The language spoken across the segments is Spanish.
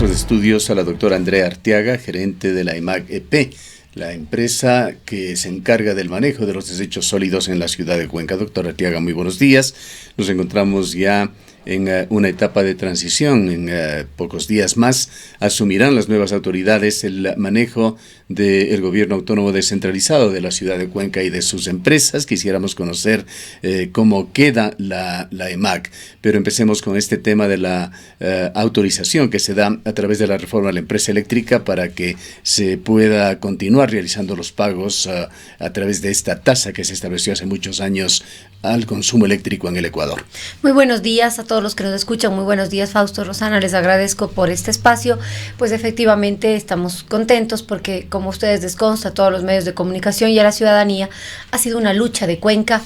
nuestros estudios a la doctora Andrea Arteaga, gerente de la EMAG EP, la empresa que se encarga del manejo de los desechos sólidos en la ciudad de Cuenca. Doctora Arteaga, muy buenos días. Nos encontramos ya en una etapa de transición. En pocos días más asumirán las nuevas autoridades el manejo del gobierno autónomo descentralizado de la ciudad de Cuenca y de sus empresas. Quisiéramos conocer cómo queda la EMAG, pero empecemos con este tema de la autorización que se da a través de la reforma a la empresa eléctrica para que se pueda continuar realizando los pagos a través de esta tasa que se estableció hace muchos años al consumo eléctrico en el Ecuador. Muy buenos días a todos los que nos escuchan. Muy buenos días, Fausto, Rosana, les agradezco por este espacio. Pues efectivamente estamos contentos porque, como ustedes les consta, a todos los medios de comunicación y a la ciudadanía, ha sido una lucha de Cuenca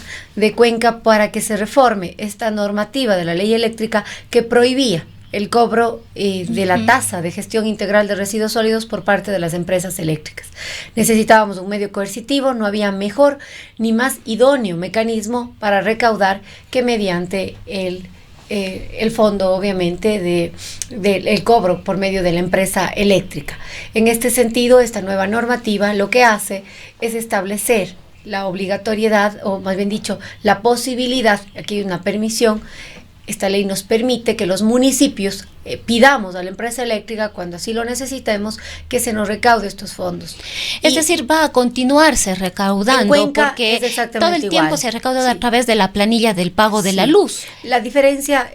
para que se reforme esta normativa de la ley eléctrica que prohibía el cobro de la tasa de gestión integral de residuos sólidos por parte de las empresas eléctricas. Necesitábamos un medio coercitivo, no había mejor ni más idóneo mecanismo para recaudar que mediante el fondo, obviamente, del cobro por medio de la empresa eléctrica. En este sentido, esta nueva normativa lo que hace es establecer la obligatoriedad, o más bien dicho, la posibilidad, aquí hay una permisión. Esta ley nos permite que los municipios pidamos a la empresa eléctrica, cuando así lo necesitemos, que se nos recaude estos fondos. Es decir, va a continuarse recaudando, en Cuenca porque es todo el tiempo se recauda a través de la planilla del pago de la luz. La diferencia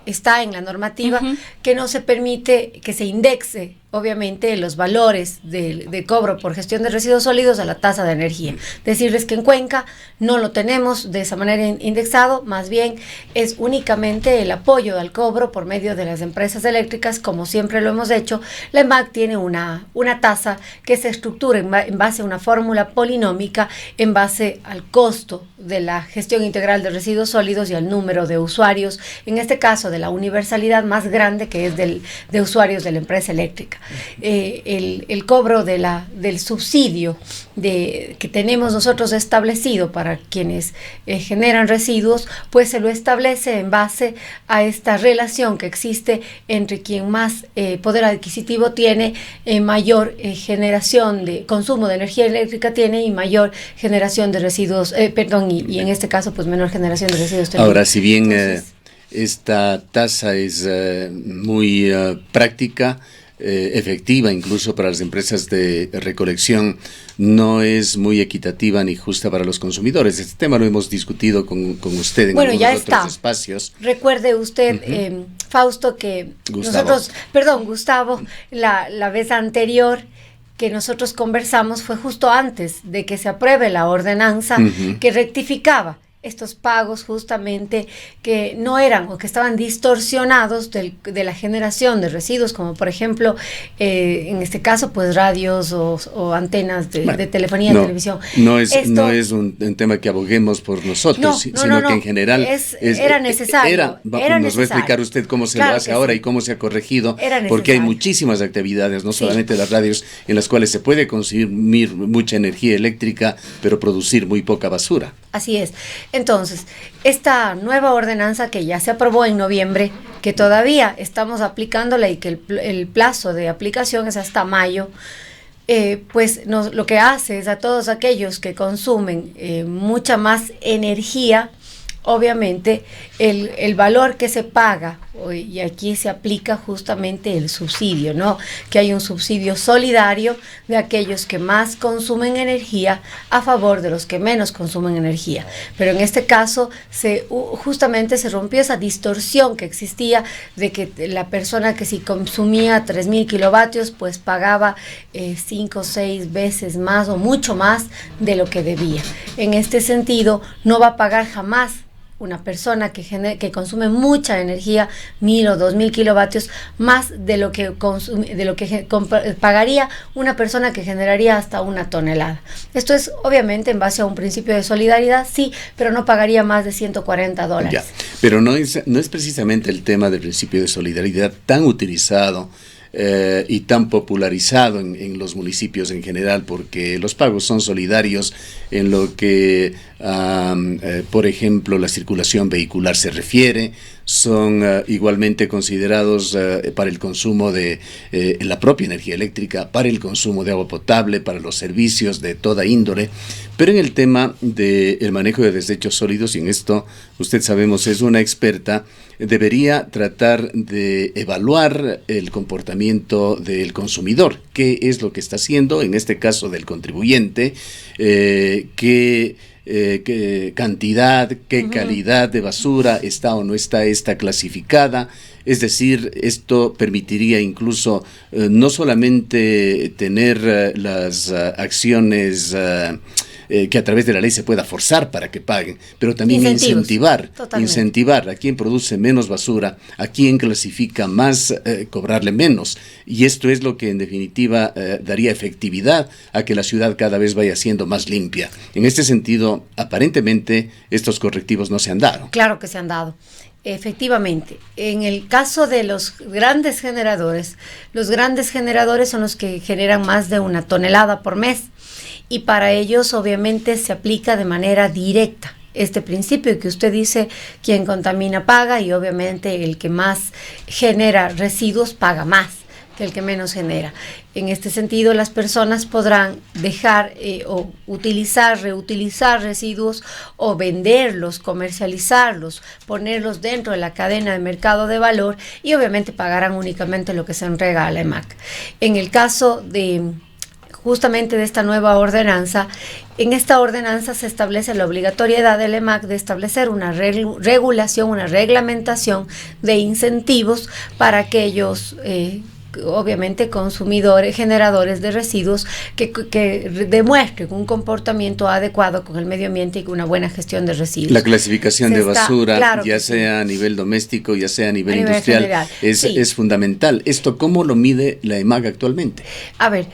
está en la normativa, que no se permite que se indexe, obviamente, los valores de cobro por gestión de residuos sólidos a la tasa de energía. Decirles que en Cuenca no lo tenemos de esa manera indexado, más bien es únicamente el apoyo al cobro por medio de las empresas eléctricas, como siempre lo hemos hecho. La EMAG tiene una tasa que se estructura en base a una fórmula polinómica, en base al costo de la gestión integral de residuos sólidos y al número de usuarios, en este caso de la universalidad más grande, que es de usuarios de la empresa eléctrica. El cobro del subsidio que tenemos nosotros establecido para quienes generan residuos, pues se lo establece en base a esta relación que existe entre quien más poder adquisitivo tiene, mayor generación de consumo de energía eléctrica tiene y mayor generación de residuos, y en este caso pues menor generación de residuos térmicos. Ahora, si bien esta tasa es muy práctica, efectiva incluso para las empresas de recolección, no es muy equitativa ni justa para los consumidores. Este tema lo hemos discutido con usted en algunos otros espacios. Recuerde usted, Fausto, que Gustavo, la vez anterior que nosotros conversamos fue justo antes de que se apruebe la ordenanza que rectificaba estos pagos justamente que no eran o que estaban distorsionados de la generación de residuos, como por ejemplo, en este caso, pues radios o antenas de telefonía, televisión. No es un tema que aboguemos por nosotros, sino que en general era necesario. Nos va a explicar usted cómo se lo hace ahora y cómo se ha corregido, porque hay muchísimas actividades, no solamente las radios, en las cuales se puede consumir mucha energía eléctrica, pero producir muy poca basura. Así es. Entonces, esta nueva ordenanza que ya se aprobó en noviembre, que todavía estamos aplicándola y que el plazo de aplicación es hasta mayo, lo que hace es a todos aquellos que consumen mucha más energía, obviamente el valor que se paga, y aquí se aplica justamente el subsidio, ¿no? Que hay un subsidio solidario de aquellos que más consumen energía a favor de los que menos consumen energía. Pero en este caso justamente se rompió esa distorsión que existía de que la persona que si consumía 3,000 kilovatios pues pagaba 5 o 6 veces más o mucho más de lo que debía. En este sentido no va a pagar jamás una persona que consume mucha energía, 1,000 o 2,000 kilovatios, más de lo que pagaría una persona que generaría hasta 1 tonelada. Esto es obviamente en base a un principio de solidaridad, sí, pero no pagaría más de $140. Ya, pero no es precisamente el tema del principio de solidaridad tan utilizado y tan popularizado en los municipios en general, porque los pagos son solidarios en lo que, por ejemplo, la circulación vehicular se refiere, son igualmente considerados para el consumo de la propia energía eléctrica, para el consumo de agua potable, para los servicios de toda índole. Pero en el tema del manejo de desechos sólidos, y en esto usted sabemos es una experta, debería tratar de evaluar el comportamiento del consumidor, qué es lo que está haciendo, en este caso del contribuyente, qué cantidad, qué calidad de basura está o no está esta clasificada. Es decir, esto permitiría incluso no solamente tener las acciones que a través de la ley se pueda forzar para que paguen, pero también incentivar a quien produce menos basura, a quien clasifica más, cobrarle menos. Y esto es lo que en definitiva daría efectividad a que la ciudad cada vez vaya siendo más limpia. En este sentido, aparentemente, estos correctivos no se han dado. Claro que se han dado. Efectivamente, en el caso de los grandes generadores son los que generan más de 1 tonelada por mes, y para ellos obviamente se aplica de manera directa este principio que usted dice: quien contamina paga, y obviamente el que más genera residuos paga más que el que menos genera. En este sentido, las personas podrán dejar o utilizar, reutilizar residuos, o venderlos, comercializarlos, ponerlos dentro de la cadena de mercado de valor, y obviamente pagarán únicamente lo que se entrega a la EMAC. En el caso de justamente de esta nueva ordenanza, en esta ordenanza se establece la obligatoriedad del EMAC de establecer una regulación, una reglamentación de incentivos para aquellos obviamente consumidores, generadores de residuos que demuestren un comportamiento adecuado con el medio ambiente y con una buena gestión de residuos. La clasificación de basura, claro, ya sea a nivel doméstico, ya sea a nivel industrial, general, es fundamental. ¿Esto cómo lo mide la EMAC actualmente? A ver,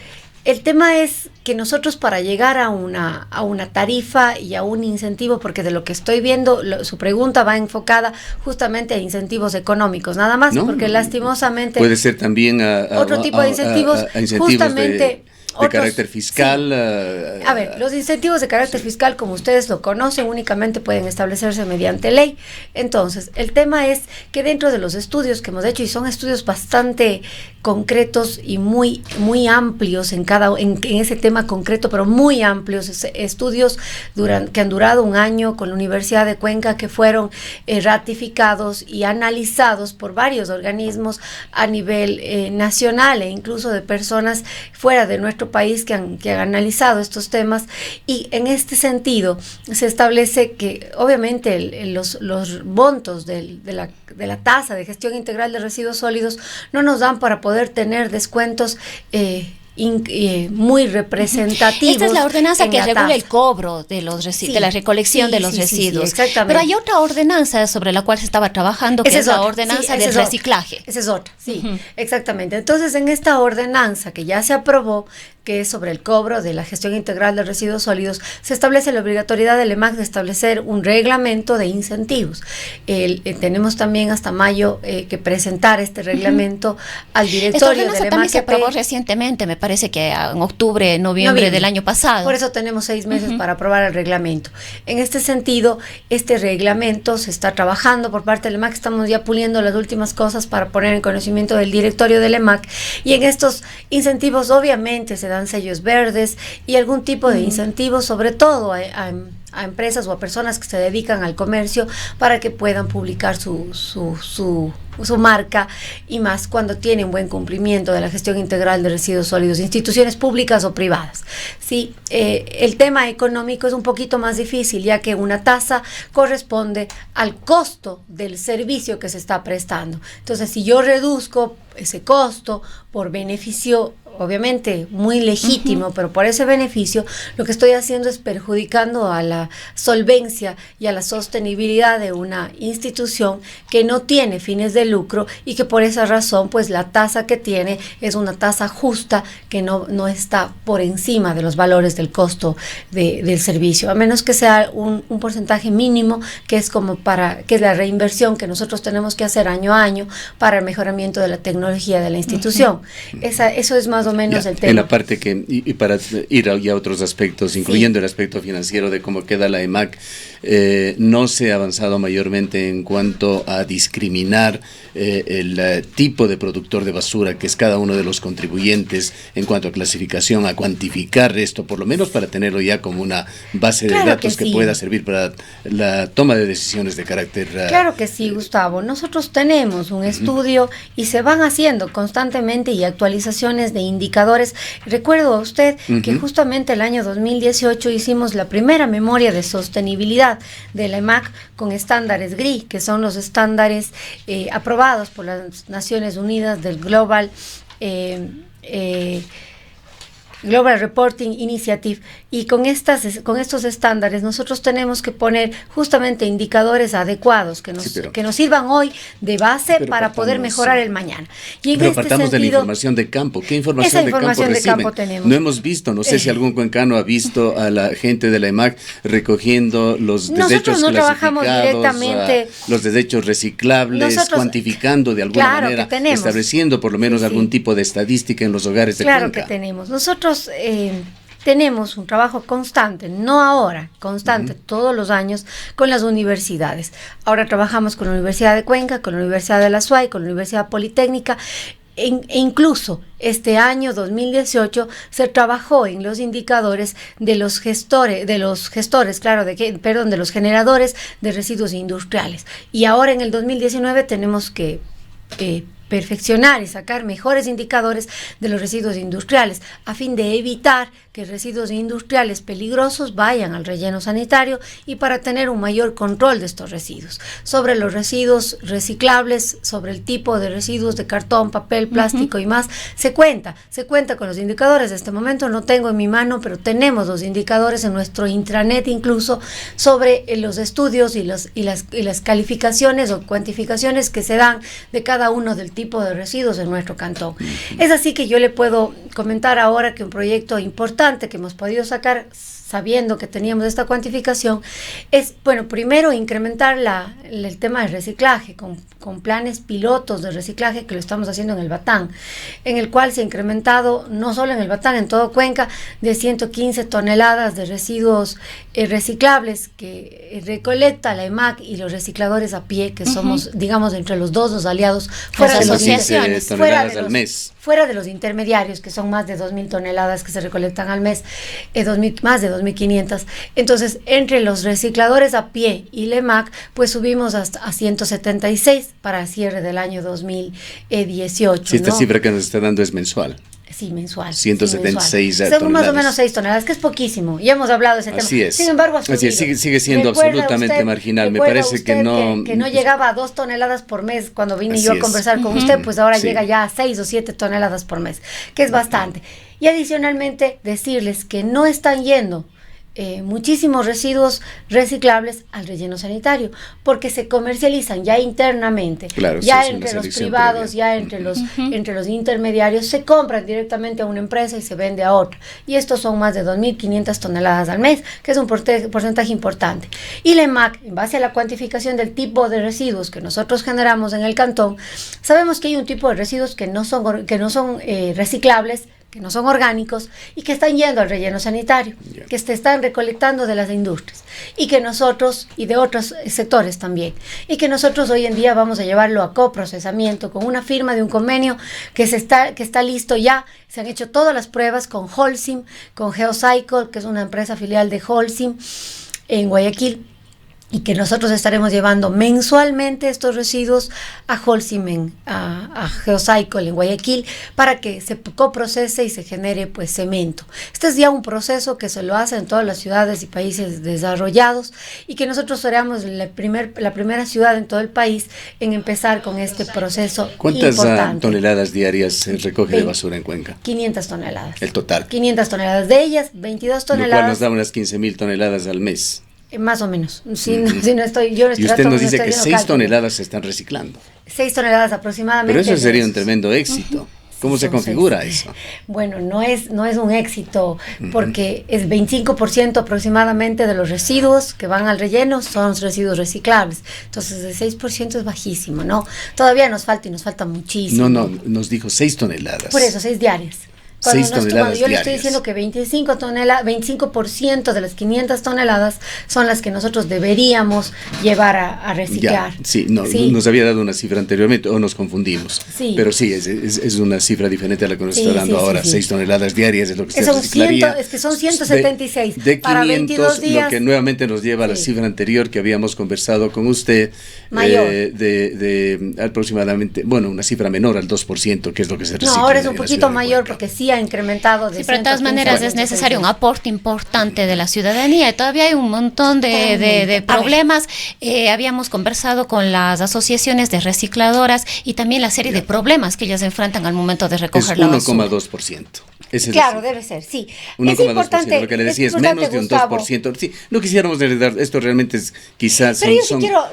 el tema es que nosotros, para llegar a una tarifa y a un incentivo, porque de lo que estoy viendo, su pregunta va enfocada justamente a incentivos económicos, nada más, ¿no? Porque lastimosamente puede ser también otro tipo de incentivos, justamente de carácter fiscal. Sí. A ver, los incentivos de carácter fiscal, como ustedes lo conocen, únicamente pueden establecerse mediante ley. Entonces, el tema es que dentro de los estudios que hemos hecho, y son estudios bastante concretos y muy amplios en ese tema concreto, pero muy amplios, estudios que han durado 1 año con la Universidad de Cuenca, que fueron ratificados y analizados por varios organismos a nivel nacional, e incluso de personas fuera de nuestro país que han analizado estos temas. Y en este sentido se establece que obviamente los montos de la tasa de gestión integral de residuos sólidos no nos dan para poder tener descuentos muy representativos. Esta es la ordenanza que regula el cobro de los de la recolección de los residuos. Sí, exactamente. Pero hay otra ordenanza sobre la cual se estaba trabajando, que es la ordenanza del reciclaje. Esa es otra, sí, exactamente. Entonces, en esta ordenanza que ya se aprobó, que es sobre el cobro de la gestión integral de residuos sólidos, se establece la obligatoriedad del EMAC de establecer un reglamento de incentivos. Tenemos también hasta mayo que presentar este reglamento al directorio del EMAC. También se aprobó recientemente, me parece que en octubre, noviembre del año pasado. Por eso tenemos 6 meses para aprobar el reglamento. En este sentido, este reglamento se está trabajando por parte del EMAC. Estamos ya puliendo las últimas cosas para poner en conocimiento del directorio del EMAC. Y en estos incentivos, obviamente, se dan sellos verdes y algún tipo de incentivos, sobre todo a empresas o a personas que se dedican al comercio, para que puedan publicar su marca, y más cuando tienen buen cumplimiento de la gestión integral de residuos sólidos, instituciones públicas o privadas. Sí, el tema económico es un poquito más difícil, ya que una tasa corresponde al costo del servicio que se está prestando. Entonces, si yo reduzco ese costo por beneficio, obviamente muy legítimo, pero por ese beneficio, lo que estoy haciendo es perjudicando a la solvencia y a la sostenibilidad de una institución que no tiene fines de lucro, y que por esa razón, pues la tasa que tiene es una tasa justa, que no está por encima de los valores del costo del servicio, a menos que sea un porcentaje mínimo, que es que es la reinversión que nosotros tenemos que hacer año a año para el mejoramiento de la tecnología de la institución. Eso es más o menos el tema. En la parte y para ir ya a otros aspectos, incluyendo el aspecto financiero de cómo queda la EMAC, no se ha avanzado mayormente en cuanto a discriminar el tipo de productor de basura que es cada uno de los contribuyentes en cuanto a clasificación, a cuantificar esto, por lo menos para tenerlo ya como una base de datos que pueda servir para la toma de decisiones de carácter... Claro que sí, Gustavo. Nosotros tenemos un estudio y se van haciendo constantemente y actualizaciones de indicadores. Recuerdo a usted que justamente el año 2018 hicimos la primera memoria de sostenibilidad de la EMAC con estándares GRI, que son los estándares aprobados por las Naciones Unidas del Global Reporting Initiative, y con estos estándares nosotros tenemos que poner justamente indicadores adecuados que nos sirvan hoy de base para poder mejorar el mañana. Y pero partamos de la información de campo. ¿Qué información de campo reciben? Tenemos. No hemos visto, no sé si algún cuencano ha visto a la gente de la EMAC recogiendo los desechos clasificados, los desechos reciclables, cuantificando de alguna manera, estableciendo por lo menos algún tipo de estadística en los hogares de Cuenca. Claro que tenemos. Nosotros tenemos un trabajo constante, no ahora, constante, todos los años, con las universidades. Ahora trabajamos con la Universidad de Cuenca, con la Universidad de la SUAY, con la Universidad Politécnica, e incluso este año 2018 se trabajó en los indicadores de los gestores, de los generadores de residuos industriales. Y ahora en el 2019 tenemos que perfeccionar y sacar mejores indicadores de los residuos industriales a fin de evitar que residuos industriales peligrosos vayan al relleno sanitario y para tener un mayor control de estos residuos. Sobre los residuos reciclables, sobre el tipo de residuos de cartón, papel, plástico y más, se cuenta con los indicadores. En este momento no tengo en mi mano, pero tenemos los indicadores en nuestro intranet incluso sobre los estudios y las calificaciones o cuantificaciones que se dan de cada uno del tipo de residuos en nuestro cantón. Es así que yo le puedo comentar ahora que un proyecto importante que hemos podido sacar sabiendo que teníamos esta cuantificación es, bueno, primero incrementar el tema del reciclaje con planes pilotos de reciclaje que lo estamos haciendo en el Batán, en el cual se ha incrementado, no solo en el Batán, en todo Cuenca, de 115 toneladas de residuos reciclables que recolecta la EMAC y los recicladores a pie, que somos, digamos, entre los dos aliados, fuera de los asociaciones, fuera de los intermediarios, que son más de 2.000 toneladas que se recolectan al mes, más de 2.500. Entonces, entre los recicladores a pie y la EMAC, pues subimos hasta a 176 para el cierre del año 2018. Si esta cifra que nos está dando es mensual. Sí, mensual. 176 toneladas. Son más o menos 6 toneladas, que es poquísimo. Ya hemos hablado de ese tema. Así es. Sin embargo, sigue siendo absolutamente marginal. Me parece que no llegaba a 2 toneladas por mes cuando vine yo a conversar con usted, pues ahora llega ya a 6 o 7 toneladas por mes, que es bastante. Y adicionalmente, decirles que no están yendo muchísimos residuos reciclables al relleno sanitario, porque se comercializan ya internamente, ya entre los privados, ya entre los intermediarios, se compran directamente a una empresa y se vende a otra, y estos son más de 2.500 toneladas al mes, que es un porcentaje importante. Y la EMAC, en base a la cuantificación del tipo de residuos que nosotros generamos en el cantón, sabemos que hay un tipo de residuos que no son reciclables, que no son orgánicos y que están yendo al relleno sanitario, que se están recolectando de las industrias y que nosotros, y de otros sectores también, y que nosotros hoy en día vamos a llevarlo a coprocesamiento con una firma de un convenio que está listo ya. Se han hecho todas las pruebas con Holcim, con Geocycle, que es una empresa filial de Holcim en Guayaquil, y que nosotros estaremos llevando mensualmente estos residuos a Holcim, a Geocycle en Guayaquil, para que se coprocese y se genere pues cemento. Este es ya un proceso que se lo hace en todas las ciudades y países desarrollados, y que nosotros seremos la primera ciudad en todo el país en empezar con este proceso. ¿Cuántas toneladas diarias se recoge de basura en Cuenca? 500 toneladas. El total. 500 toneladas. De ellas, 22 toneladas. Lo cual nos da unas 15.000 toneladas al mes. Más o menos. Y usted nos dice que 6 toneladas se están reciclando. 6 toneladas aproximadamente. Pero eso sería un tremendo éxito. ¿Cómo se configura eso? Bueno, no es un éxito, porque es 25% aproximadamente de los residuos que van al relleno son residuos reciclables. Entonces el 6% es bajísimo, ¿no? Todavía nos falta muchísimo. No, nos dijo 6 toneladas. Por eso, 6 diarias. 6 toneladas yo diarias. le estoy diciendo que 25% de las 500 toneladas son las que nosotros deberíamos llevar a reciclar. Ya, sí, nos había dado una cifra anteriormente o nos confundimos. Sí. Pero sí, es una cifra diferente a la que nos está dando ahora. 6 toneladas diarias es lo que se reciclaría. Es que son 176. De 500, para 22 días. Lo que nuevamente nos lleva a la cifra anterior que habíamos conversado con usted. Mayor. De aproximadamente, una cifra menor al 2%, que es lo que se recicla. No, ahora es un poquito mayor porque sí ha incrementado. Pero de todas maneras es necesario un aporte importante de la ciudadanía y todavía hay un montón de problemas. Habíamos conversado con las asociaciones de recicladoras y también la serie de problemas que ellas enfrentan al momento de recoger la basura. 1,2%. Claro, debe ser, sí. 1,2%, lo que le decía es menos de un 2%. Sí, no quisiéramos heredar, esto realmente es quizás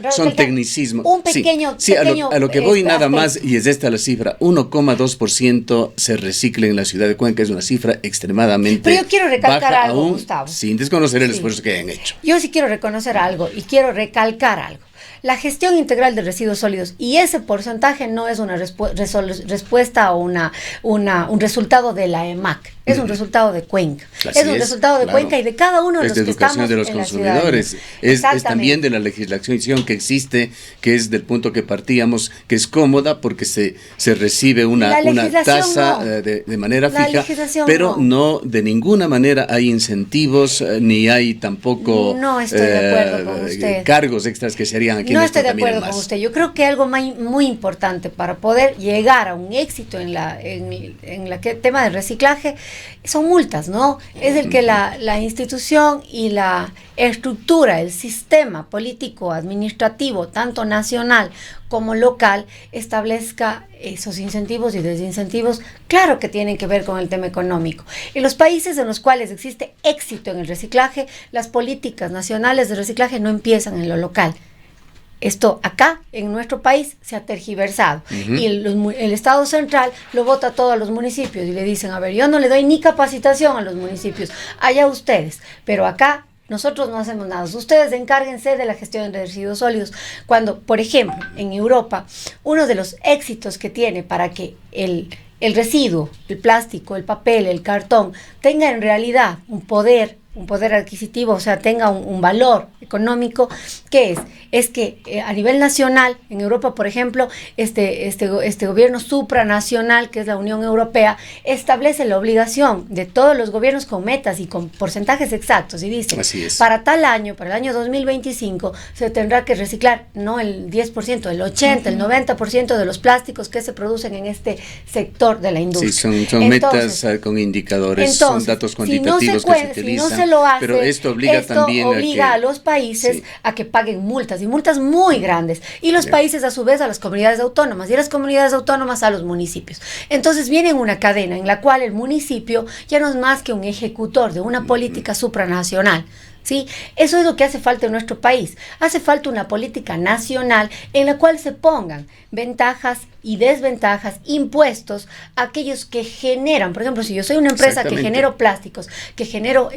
son tecnicismos. Un pequeño. Sí, a lo que voy nada más, y es esta la cifra, 1,2% se recicla en la ciudad de Cuenca, es una cifra extremadamente Pero yo quiero recalcar baja, algo, aún, Gustavo. sin desconocer el esfuerzo que hayan hecho. Yo sí quiero reconocer algo y quiero recalcar algo. La gestión integral de residuos sólidos y ese porcentaje no es una respuesta o un resultado de la EMAC, es un resultado de Cuenca. Es un resultado de Cuenca y de cada uno de los que estamos de los consumidores. Es también de la legislación que existe, que es del punto que partíamos, que es cómoda porque se recibe una tasa de manera fija, pero no de ninguna manera hay incentivos ni hay tampoco no estoy de acuerdo con usted. Cargos extras que se harían aquí. No estoy de acuerdo con usted. Yo creo que algo muy importante para poder llegar a un éxito en la tema del reciclaje son multas, ¿no? Es el que la institución y la estructura, el sistema político administrativo, tanto nacional como local, establezca esos incentivos y desincentivos, claro que tienen que ver con el tema económico. En los países en los cuales existe éxito en el reciclaje, las políticas nacionales de reciclaje no empiezan en lo local. Esto acá, en nuestro país, se ha tergiversado. Y el Estado central lo bota todo a los municipios y le dicen, a ver, yo no le doy ni capacitación a los municipios, allá ustedes, pero acá nosotros no hacemos nada. Ustedes encárguense de la gestión de residuos sólidos. Cuando, por ejemplo, en Europa, uno de los éxitos que tiene para que el residuo, el plástico, el papel, el cartón, tenga en realidad un poder adquisitivo, o sea, tenga un valor económico, ¿qué es? Es que a nivel nacional, en Europa, por ejemplo, este gobierno supranacional, que es la Unión Europea, establece la obligación de todos los gobiernos con metas y con porcentajes exactos, y dice, para tal año, para el año 2025, se tendrá que reciclar no el 10%, el 80%, el 90% de los plásticos que se producen en este sector de la industria. Sí, son metas con indicadores, son datos cuantitativos que se utilizan. Si no se lo hace, pero esto obliga también a los países a que paguen multas, y multas muy grandes, y los países a su vez a las comunidades autónomas, y las comunidades autónomas a los municipios. Entonces viene una cadena en la cual el municipio ya no es más que un ejecutor de una política supranacional. ¿Sí? Eso es lo que hace falta en nuestro país. Hace falta una política nacional en la cual se pongan ventajas y desventajas, impuestos a aquellos que generan. Por ejemplo, si yo soy una empresa que genero plásticos, que genero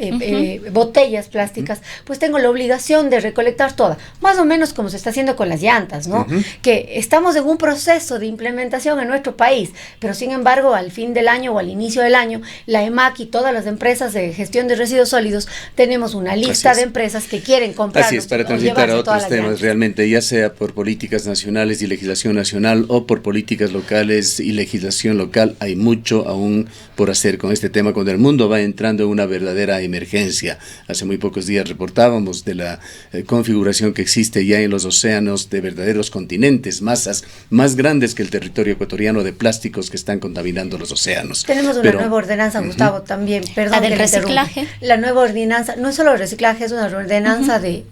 botellas plásticas, pues tengo la obligación de recolectar toda. Más o menos como se está haciendo con las llantas, ¿no? Que estamos en un proceso de implementación en nuestro país, pero sin embargo, al fin del año o al inicio del año, la EMAC y todas las empresas de gestión de residuos sólidos tenemos una lista de empresas que quieren comprar. Así es, para transitar a otros temas realmente, ya sea por políticas nacionales y legislación nacional o por políticas locales y legislación local, hay mucho aún por hacer con este tema cuando el mundo va entrando en una verdadera emergencia. Hace muy pocos días reportábamos de la configuración que existe ya en los océanos de verdaderos continentes, masas más grandes que el territorio ecuatoriano de plásticos que están contaminando los océanos. Tenemos una nueva ordenanza, Gustavo, también, perdón. La del reciclaje. La nueva ordenanza, no es solo reciclaje, es una ordenanza de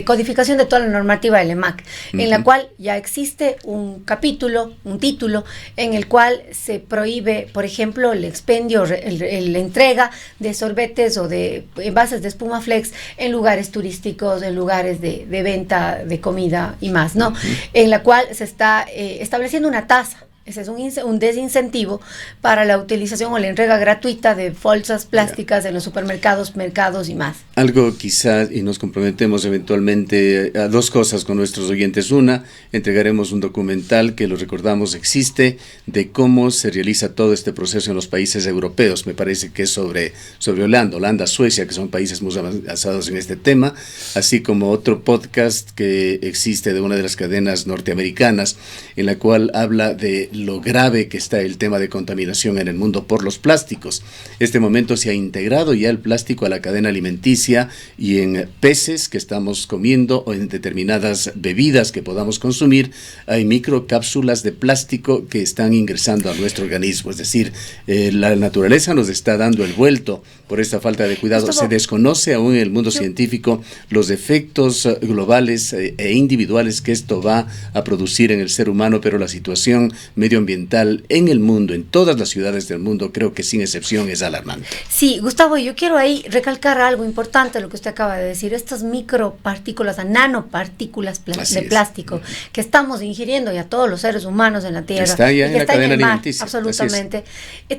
codificación de toda la normativa del EMAC, en la cual ya existe un capítulo, un título, en el cual se prohíbe, por ejemplo, el expendio, la entrega de sorbetes o de envases de espuma flex en lugares turísticos, en lugares de venta de comida y más, ¿no? En la cual se está estableciendo una tasa Ese es un desincentivo para la utilización o la entrega gratuita de bolsas plásticas en los supermercados, mercados y más. Algo quizás, y nos comprometemos eventualmente a dos cosas con nuestros oyentes. Una, entregaremos un documental que, lo recordamos, existe, de cómo se realiza todo este proceso en los países europeos. Me parece que es sobre Holanda, Suecia, que son países muy avanzados en este tema, así como otro podcast que existe de una de las cadenas norteamericanas, en la cual habla de lo grave que está el tema de contaminación en el mundo por los plásticos. Este momento se ha integrado ya el plástico a la cadena alimenticia y en peces que estamos comiendo o en determinadas bebidas que podamos consumir, hay microcápsulas de plástico que están ingresando a nuestro organismo. Es decir, la naturaleza nos está dando el vuelto por esta falta de cuidado. Se desconoce aún en el mundo científico los efectos globales e individuales que esto va a producir en el ser humano, pero la situación medioambiental en el mundo, en todas las ciudades del mundo, creo que sin excepción es alarmante. Sí, Gustavo, yo quiero ahí recalcar algo importante, lo que usted acaba de decir, estas micropartículas, nanopartículas de plástico que estamos ingiriendo ya todos los seres humanos en la Tierra. Está ya en la cadena alimenticia. Absolutamente.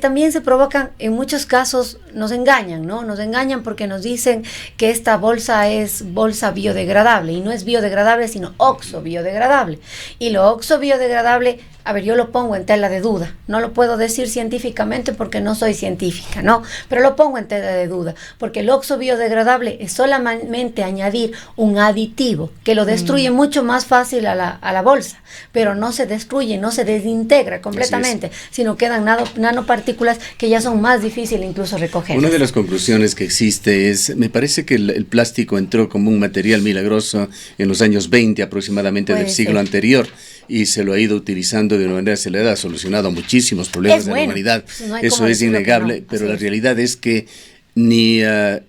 También se provocan, en muchos casos, nos engañan, ¿no? Nos engañan porque nos dicen que esta bolsa es bolsa biodegradable, y no es biodegradable, sino oxobiodegradable. Y lo oxobiodegradable, a ver, yo lo pongo en tela de duda, no lo puedo decir científicamente porque no soy científica, ¿no? Pero lo pongo en tela de duda, porque el óxido biodegradable es solamente añadir un aditivo que lo destruye mucho más fácil a la bolsa, pero no se destruye, no se desintegra completamente, sino quedan nanopartículas que ya son más difíciles incluso recoger. Una de las conclusiones que existe es, me parece que el plástico entró como un material milagroso en los años 20 aproximadamente del siglo anterior, y se lo ha ido utilizando de una manera, se le ha solucionado muchísimos problemas de la humanidad. Eso es innegable, pero la realidad es que ni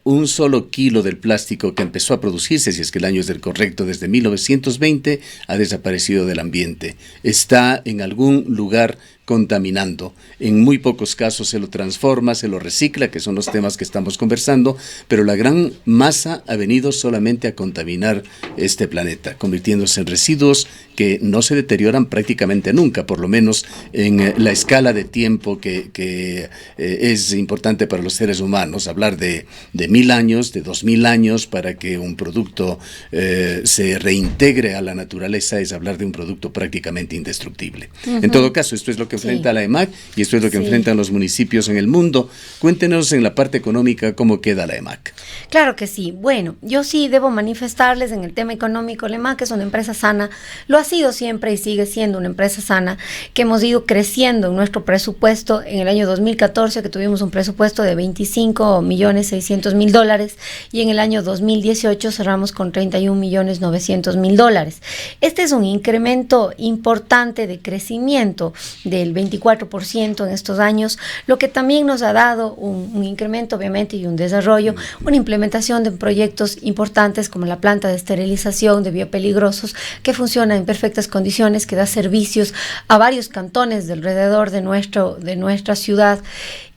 un solo kilo del plástico que empezó a producirse, si es que el año es el correcto, desde 1920, ha desaparecido del ambiente. Está en algún lugar contaminando. En muy pocos casos se lo transforma, se lo recicla, que son los temas que estamos conversando, pero la gran masa ha venido solamente a contaminar este planeta, convirtiéndose en residuos que no se deterioran prácticamente nunca, por lo menos en la escala de tiempo que es importante para los seres humanos. Hablar de 1000 años, de 2000 años para que un producto se reintegre a la naturaleza es hablar de un producto prácticamente indestructible. En todo caso, esto es lo que enfrenta la EMAC y esto es lo que enfrentan los municipios en el mundo. Cuéntenos en la parte económica cómo queda la EMAC. Claro que sí. Bueno, yo sí debo manifestarles en el tema económico, la EMAC es una empresa sana, lo ha sido siempre y sigue siendo una empresa sana, que hemos ido creciendo en nuestro presupuesto. En el año 2014 que tuvimos un presupuesto de $25.600.000 y en el año 2018 cerramos con $31.900.000. Este es un incremento importante de crecimiento del 24% en estos años, lo que también nos ha dado un incremento obviamente y un desarrollo, una implementación de proyectos importantes como la planta de esterilización de biopeligrosos que funciona en perfectas condiciones, que da servicios a varios cantones de alrededor de nuestra ciudad.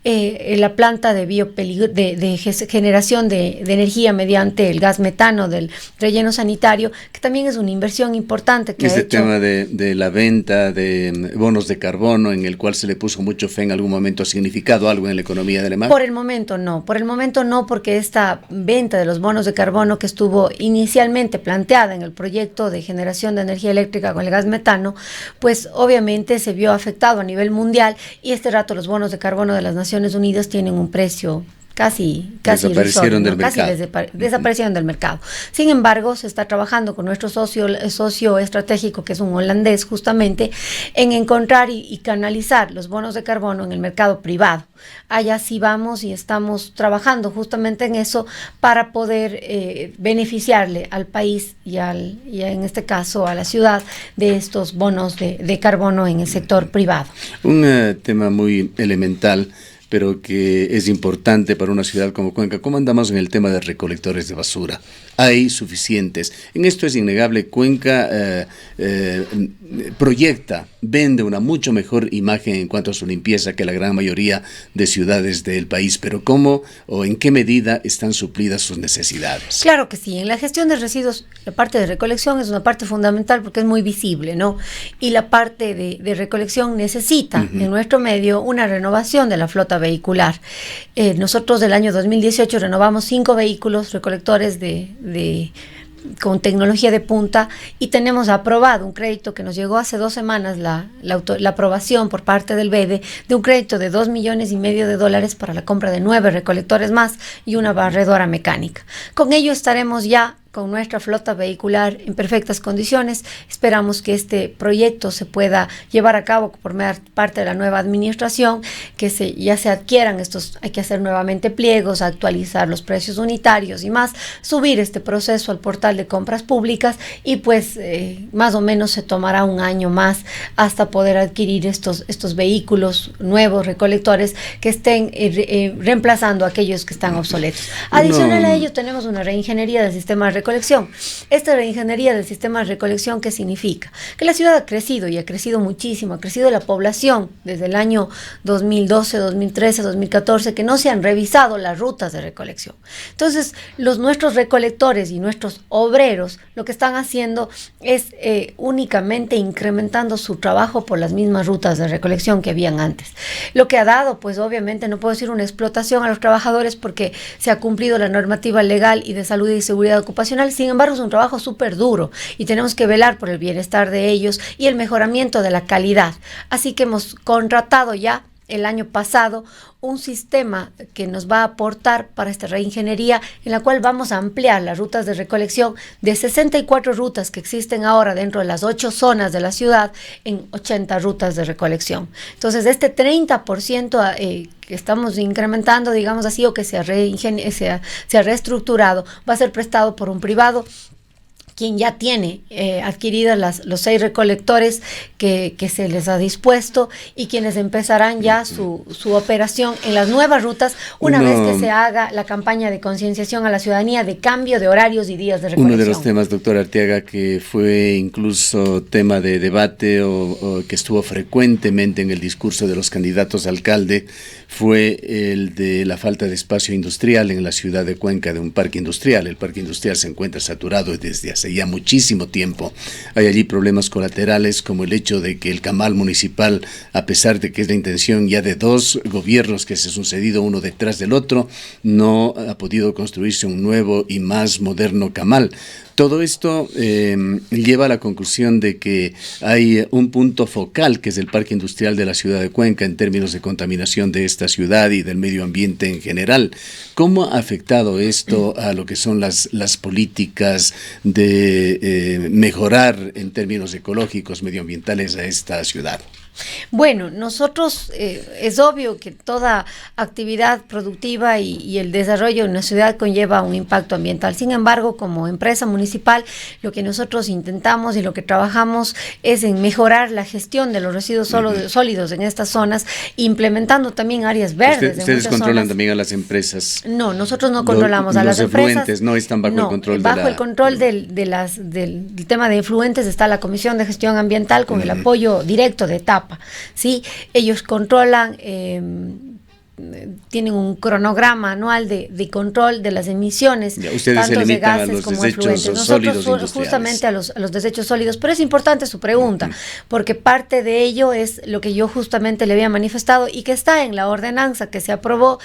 La planta de generación de energía mediante el gas metano del relleno sanitario, que también es una inversión importante. Tema de la venta de bonos de carbono, en el cual se le puso mucho fe en algún momento, ¿ha significado algo en la economía de la EMAC? Por el momento no, porque esta venta de los bonos de carbono que estuvo inicialmente planteada en el proyecto de generación de energía eléctrica con el gas metano, pues obviamente se vio afectado a nivel mundial, y este rato los bonos de carbono de las Naciones Unidas tienen un precio casi desaparecieron del mercado. Desaparecieron del mercado. Sin embargo, se está trabajando con nuestro socio estratégico, que es un holandés, justamente, en encontrar y canalizar los bonos de carbono en el mercado privado. Allá sí vamos y estamos trabajando justamente en eso para poder beneficiarle al país y en este caso a la ciudad de estos bonos de carbono en el sector privado. Un tema muy elemental pero que es importante para una ciudad como Cuenca. ¿Cómo andamos en el tema de recolectores de basura? ¿Hay suficientes? En esto es innegable, Cuenca proyecta, vende una mucho mejor imagen en cuanto a su limpieza que la gran mayoría de ciudades del país, pero ¿cómo o en qué medida están suplidas sus necesidades? Claro que sí, en la gestión de residuos la parte de recolección es una parte fundamental porque es muy visible, ¿no? Y la parte de recolección necesita en nuestro medio una renovación de la flota vehicular. Nosotros del año 2018 renovamos 5 vehículos recolectores con tecnología de punta y tenemos aprobado un crédito que nos llegó hace 2 semanas, la aprobación por parte del BEDE de un crédito de $2,5 millones para la compra de 9 recolectores más y una barredora mecánica. Con ello estaremos ya con nuestra flota vehicular en perfectas condiciones. Esperamos que este proyecto se pueda llevar a cabo por parte de la nueva administración, que ya se adquieran estos, hay que hacer nuevamente pliegos, actualizar los precios unitarios y más, subir este proceso al portal de compras públicas y pues más o menos se tomará un año más hasta poder adquirir estos vehículos nuevos recolectores que estén reemplazando a aquellos que están obsoletos. Adicional a ello tenemos una reingeniería del sistema de recolección. Esta reingeniería del sistema de recolección, ¿qué significa? Que la ciudad ha crecido y ha crecido muchísimo, ha crecido la población desde el año 2012, 2013, 2014, que no se han revisado las rutas de recolección. Entonces, nuestros recolectores y nuestros obreros lo que están haciendo es únicamente incrementando su trabajo por las mismas rutas de recolección que habían antes. Lo que ha dado, pues obviamente no puedo decir una explotación a los trabajadores porque se ha cumplido la normativa legal y de salud y seguridad ocupacional. Sin embargo, es un trabajo súper duro y tenemos que velar por el bienestar de ellos y el mejoramiento de la calidad. Así que hemos contratado ya el año pasado un sistema que nos va a aportar para esta reingeniería, en la cual vamos a ampliar las rutas de recolección de 64 rutas que existen ahora dentro de las 8 zonas de la ciudad en 80 rutas de recolección. Entonces, este 30% que estamos incrementando, digamos así, o que se ha reestructurado, va a ser prestado por un privado quien ya tiene adquiridas los 6 recolectores que se les ha dispuesto y quienes empezarán ya su operación en las nuevas rutas una vez que se haga la campaña de concienciación a la ciudadanía de cambio de horarios y días de recolección. Uno de los temas, doctora Arteaga, que fue incluso tema de debate o que estuvo frecuentemente en el discurso de los candidatos a alcalde fue el de la falta de espacio industrial en la ciudad de Cuenca, de un parque industrial. El parque industrial se encuentra saturado desde hace ya muchísimo tiempo. Hay allí problemas colaterales como el hecho de que el camal municipal, a pesar de que es la intención ya de 2 gobiernos que se han sucedido uno detrás del otro, no ha podido construirse un nuevo y más moderno camal. Todo esto lleva a la conclusión de que hay un punto focal que es el parque industrial de la ciudad de Cuenca en términos de contaminación de esta ciudad y del medio ambiente en general. ¿Cómo ha afectado esto a lo que son las políticas de mejorar en términos ecológicos, medioambientales a esta ciudad? Bueno, nosotros es obvio que toda actividad productiva y el desarrollo de una ciudad conlleva un impacto ambiental. Sin embargo, como empresa municipal, lo que nosotros intentamos y lo que trabajamos es en mejorar la gestión de los residuos sólidos en estas zonas, implementando también áreas verdes. ¿Ustedes controlan también a las empresas? No, nosotros no controlamos a las empresas. Los efluentes no están bajo el control bajo el control del tema de efluentes está la Comisión de Gestión Ambiental con el apoyo directo de TAP. ¿Sí? Ellos controlan, tienen un cronograma anual de control de las emisiones, tanto de gases como efluentes. Nosotros justamente a los desechos sólidos, pero es importante su pregunta, porque parte de ello es lo que yo justamente le había manifestado y que está en la ordenanza que se aprobó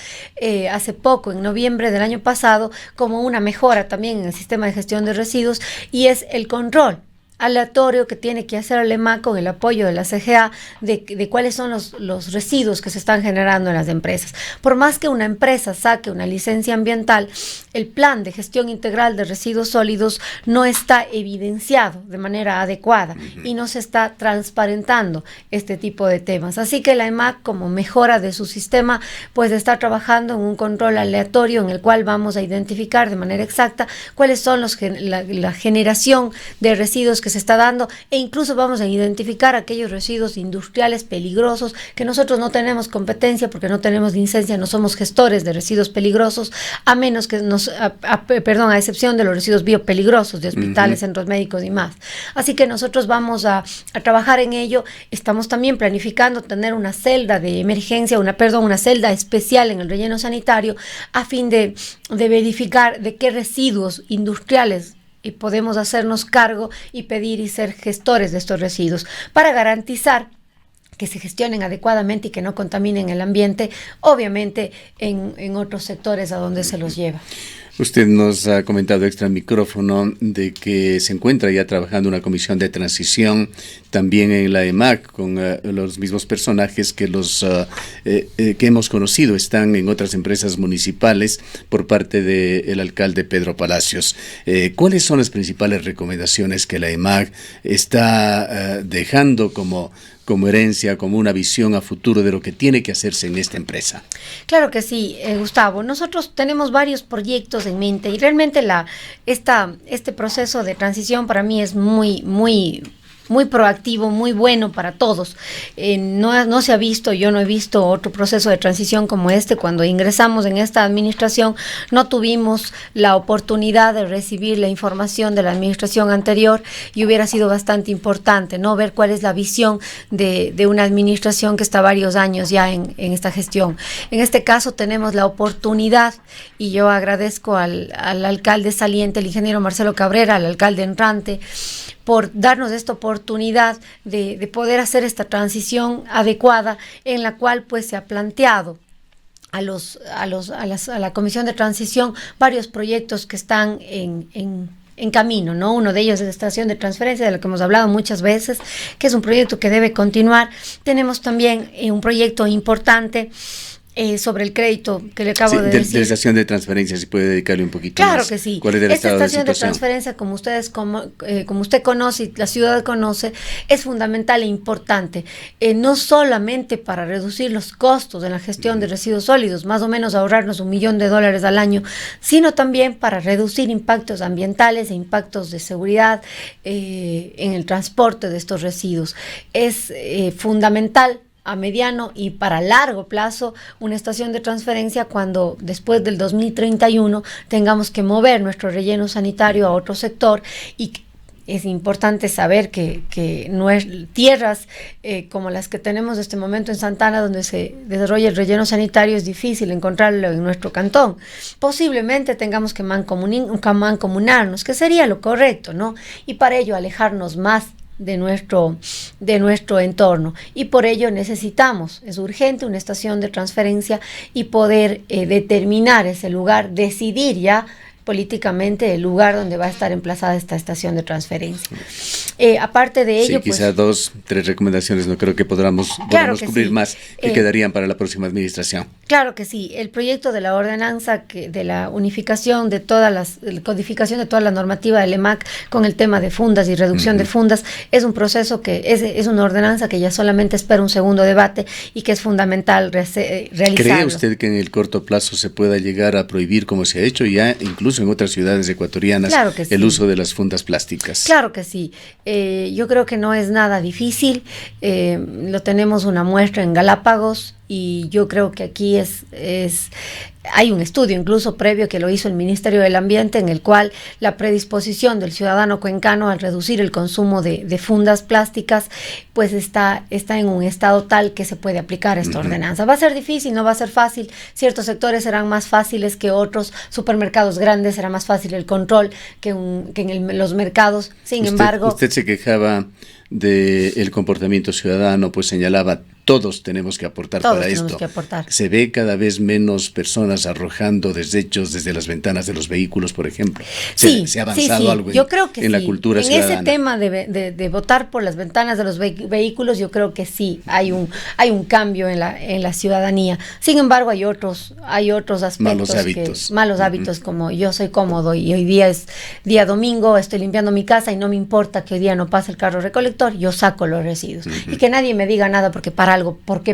hace poco, en noviembre del año pasado, como una mejora también en el sistema de gestión de residuos, y es el control aleatorio que tiene que hacer el EMAC con el apoyo de la CGA de cuáles son los residuos que se están generando en las empresas. Por más que una empresa saque una licencia ambiental, el plan de gestión integral de residuos sólidos no está evidenciado de manera adecuada y no se está transparentando este tipo de temas. Así que la EMAC, como mejora de su sistema, pues está trabajando en un control aleatorio en el cual vamos a identificar de manera exacta cuáles son la generación de residuos que que se está dando, e incluso vamos a identificar aquellos residuos industriales peligrosos que nosotros no tenemos competencia porque no tenemos licencia, no somos gestores de residuos peligrosos, a menos que a excepción de los residuos biopeligrosos de hospitales, centros médicos y más. Así que nosotros vamos a trabajar en ello. Estamos también planificando tener una celda de emergencia, una celda especial en el relleno sanitario a fin de verificar de qué residuos industriales podemos hacernos cargo y pedir y ser gestores de estos residuos para garantizar que se gestionen adecuadamente y que no contaminen el ambiente, obviamente en otros sectores a donde se los lleva. Usted nos ha comentado extra micrófono de que se encuentra ya trabajando una comisión de transición también en la EMAC con los mismos personajes que que hemos conocido, están en otras empresas municipales por parte del alcalde Pedro Palacios. ¿Cuáles son las principales recomendaciones que la EMAC está dejando como herencia, como una visión a futuro de lo que tiene que hacerse en esta empresa? Claro que sí, Gustavo. Nosotros tenemos varios proyectos en mente y realmente este proceso de transición para mí es muy proactivo, muy bueno para todos. No se ha visto, yo no he visto otro proceso de transición como este. Cuando ingresamos en esta administración, no tuvimos la oportunidad de recibir la información de la administración anterior y hubiera sido bastante importante, ¿no? Ver cuál es la visión de una administración que está varios años ya en esta gestión. En este caso tenemos la oportunidad y yo agradezco al alcalde saliente, el ingeniero Marcelo Cabrera, al alcalde entrante, por darnos esta oportunidad de poder hacer esta transición adecuada en la cual pues se ha planteado a la Comisión de Transición varios proyectos que están en camino, ¿no? Uno de ellos es la estación de transferencia, de lo que hemos hablado muchas veces, que es un proyecto que debe continuar. Tenemos también un proyecto importante sobre el crédito que le acabo de decir. De la estación de transferencia, si puede dedicarle un poquito más. Claro que sí. ¿Cuál es el Esta estado estación de transferencia, como usted conoce y la ciudad conoce, es fundamental e importante, no solamente para reducir los costos de la gestión de residuos sólidos, más o menos ahorrarnos $1 millón al año, sino también para reducir impactos ambientales e impactos de seguridad en el transporte de estos residuos. Es fundamental a mediano y para largo plazo una estación de transferencia cuando después del 2031 tengamos que mover nuestro relleno sanitario a otro sector. Y es importante saber que tierras como las que tenemos en este momento en Santana, donde se desarrolla el relleno sanitario, es difícil encontrarlo en nuestro cantón. Posiblemente tengamos que mancomunarnos, que sería lo correcto, ¿no? Y para ello alejarnos más de nuestro entorno, y por ello necesitamos, es urgente, una estación de transferencia y poder determinar ese lugar, decidir ya políticamente el lugar donde va a estar emplazada esta estación de transferencia. Aparte de ello, sí, quizá 2, 3 recomendaciones, no creo que podamos cubrir sí. Más que quedarían para la próxima administración. Claro que sí, el proyecto de la ordenanza, de la unificación de todas codificación de toda la normativa del EMAC con el tema de fundas y reducción de fundas, es un proceso que es una ordenanza que ya solamente espera un segundo debate y que es fundamental realizarlo. ¿Cree usted que en el corto plazo se pueda llegar a prohibir, como se ha hecho ya incluso en otras ciudades ecuatorianas, claro que sí, el uso de las fundas plásticas? Claro que sí. Yo creo que no es nada difícil. Lo tenemos una muestra en Galápagos y yo creo que aquí hay un estudio incluso previo que lo hizo el Ministerio del Ambiente, en el cual la predisposición del ciudadano cuencano al reducir el consumo de fundas plásticas pues está en un estado tal que se puede aplicar esta ordenanza. Va a ser difícil, no va a ser fácil, ciertos sectores serán más fáciles que otros, supermercados grandes será más fácil el control que en los mercados, sin embargo... Usted se quejaba del comportamiento ciudadano, pues señalaba, todos tenemos que aportar para esto. Se ve cada vez menos personas arrojando desechos desde las ventanas de los vehículos, por ejemplo. Se ha avanzado algo yo creo que en la cultura ciudadana. En ese tema de votar por las ventanas de los vehículos, yo creo que sí, hay un cambio en la ciudadanía. Sin embargo, hay otros aspectos. Malos hábitos, como yo soy cómodo y hoy día es día domingo, estoy limpiando mi casa y no me importa que hoy día no pase el carro recolector, yo saco los residuos. Y que nadie me diga nada porque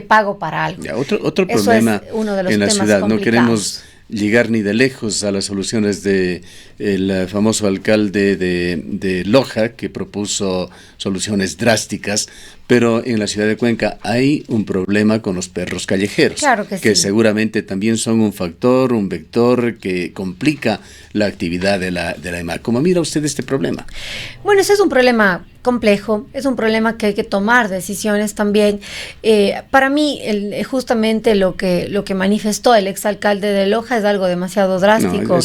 pago para algo. Ya, otro problema en la ciudad, no queremos llegar ni de lejos a las soluciones de el famoso alcalde de Loja, que propuso soluciones drásticas, pero en la ciudad de Cuenca hay un problema con los perros callejeros, claro que sí, seguramente también son un factor, un vector que complica la actividad de la EMAC. ¿Cómo mira usted este problema? Bueno, ese es un problema complejo, es un problema que hay que tomar decisiones también. Para mí, justamente lo que manifestó el exalcalde de Loja es algo demasiado drástico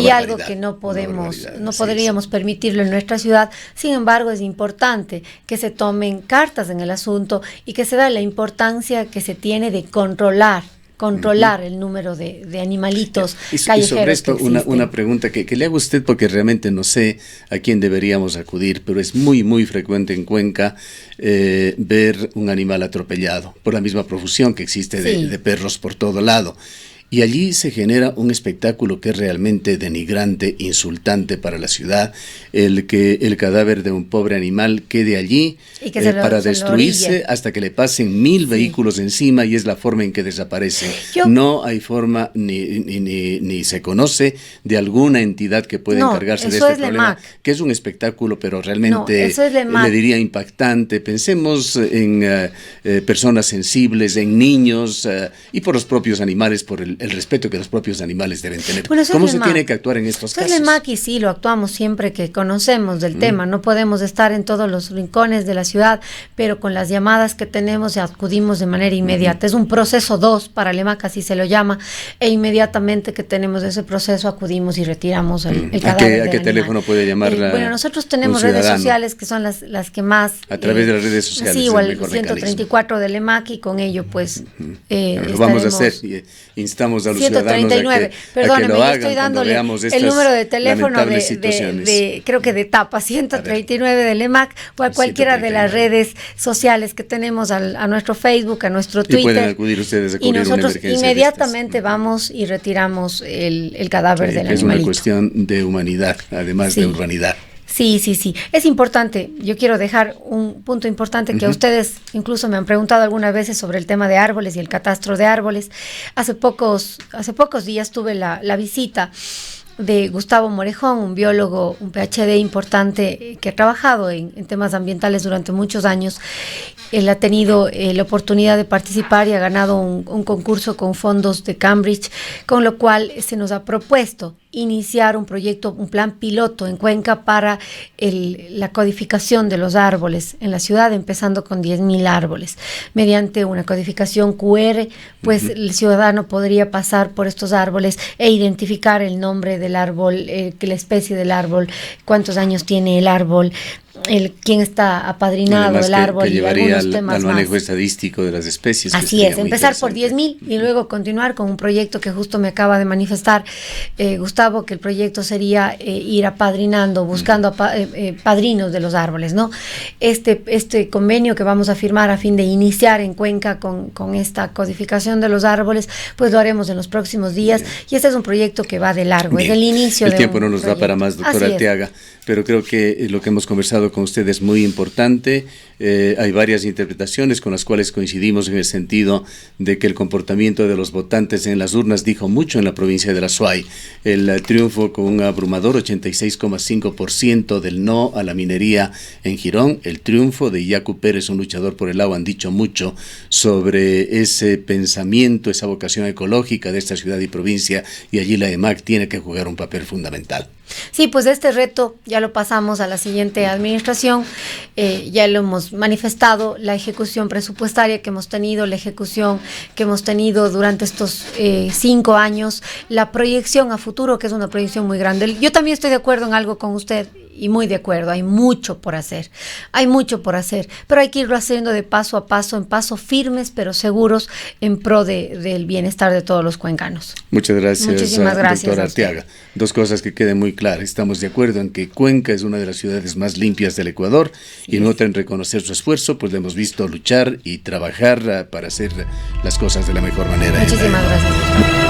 y algo que no podríamos permitirlo en nuestra ciudad. Sin embargo, es importante que se tomen cartas en el asunto y que se vea la importancia que se tiene de controlar el número de animalitos callejeros. Y sobre esto, una pregunta que le hago a usted, porque realmente no sé a quién deberíamos acudir, pero es muy, muy frecuente en Cuenca ver un animal atropellado por la misma profusión que existe de perros por todo lado. Y allí se genera un espectáculo que es realmente denigrante, insultante para la ciudad, el que el cadáver de un pobre animal quede allí para destruirse hasta que le pasen 1000 vehículos encima, y es la forma en que desaparecen. No hay forma ni se conoce de alguna entidad que pueda encargarse de este problema, que es un espectáculo, pero realmente le diría impactante. Pensemos en personas sensibles, en niños y por los propios animales, por el respeto que los propios animales deben tener. Bueno, ¿cómo se tiene que actuar en estos casos? El EMAC, y sí, lo actuamos siempre que conocemos del tema. No podemos estar en todos los rincones de la ciudad, pero con las llamadas que tenemos acudimos de manera inmediata. Es un proceso 2 para el EMAC, así se lo llama, e inmediatamente que tenemos ese proceso acudimos y retiramos el cadáver. ¿A qué teléfono puede llamar bueno, nosotros tenemos redes sociales que son las que más... A través de las redes sociales. Sí, o el 134 del EMAC, y con ello pues... lo vamos a hacer y instamos a los 139, perdóneme, yo estoy dándole el número de teléfono creo que de etapa 139 del EMAC, o a cualquiera de las redes sociales que tenemos, a nuestro Facebook, a nuestro Twitter. Y pueden acudir ustedes a cubrir una emergencia. Y nosotros inmediatamente vamos y retiramos el cadáver del animalito. Es una cuestión de humanidad, además de urbanidad. Sí, es importante. Yo quiero dejar un punto importante que a ustedes incluso me han preguntado algunas veces sobre el tema de árboles y el catastro de árboles. Hace pocos días tuve la visita de Gustavo Morejón, un biólogo, un PhD importante que ha trabajado en temas ambientales durante muchos años. Él ha tenido la oportunidad de participar y ha ganado un concurso con fondos de Cambridge, con lo cual se nos ha propuesto iniciar un proyecto, un plan piloto en Cuenca para la codificación de los árboles en la ciudad, empezando con 10.000 árboles. Mediante una codificación QR, pues el ciudadano podría pasar por estos árboles e identificar el nombre del árbol, la especie del árbol, cuántos años tiene el árbol, quién está apadrinado el árbol, que llevaría al manejo estadístico de las especies. Así es, empezar por 10.000 y luego continuar con un proyecto que justo me acaba de manifestar Gustavo, que el proyecto sería ir apadrinando, buscando padrinos de los árboles, ¿no? Este convenio que vamos a firmar a fin de iniciar en Cuenca con esta codificación de los árboles, pues lo haremos en los próximos días. Bien. Y este es un proyecto que va de largo, es el inicio. El tiempo no nos da para más, doctora Arteaga, pero creo que lo que hemos conversado con usted es muy importante. Hay varias interpretaciones con las cuales coincidimos en el sentido de que el comportamiento de los votantes en las urnas dijo mucho en la provincia de la Suay. El triunfo con un abrumador 86,5% del no a la minería en Girón, el triunfo de Yacu Pérez, un luchador por el agua, han dicho mucho sobre ese pensamiento, esa vocación ecológica de esta ciudad y provincia, y allí la EMAC tiene que jugar un papel fundamental. Sí, pues este reto ya lo pasamos a la siguiente administración, ya lo hemos manifestado, la ejecución presupuestaria que hemos tenido, la ejecución que hemos tenido durante estos 5 años, la proyección a futuro, que es una proyección muy grande. Yo también estoy de acuerdo en algo con usted, y muy de acuerdo, hay mucho por hacer, pero hay que irlo haciendo de paso a paso, en pasos firmes pero seguros, en pro del bienestar de todos los cuencanos. Muchas gracias. Muchísimas gracias, doctora Arteaga. Dos cosas que queden muy claras. Estamos de acuerdo en que Cuenca es una de las ciudades más limpias del Ecuador, y en otra en reconocer su esfuerzo, pues le hemos visto luchar y trabajar para hacer las cosas de la mejor manera. Muchísimas gracias.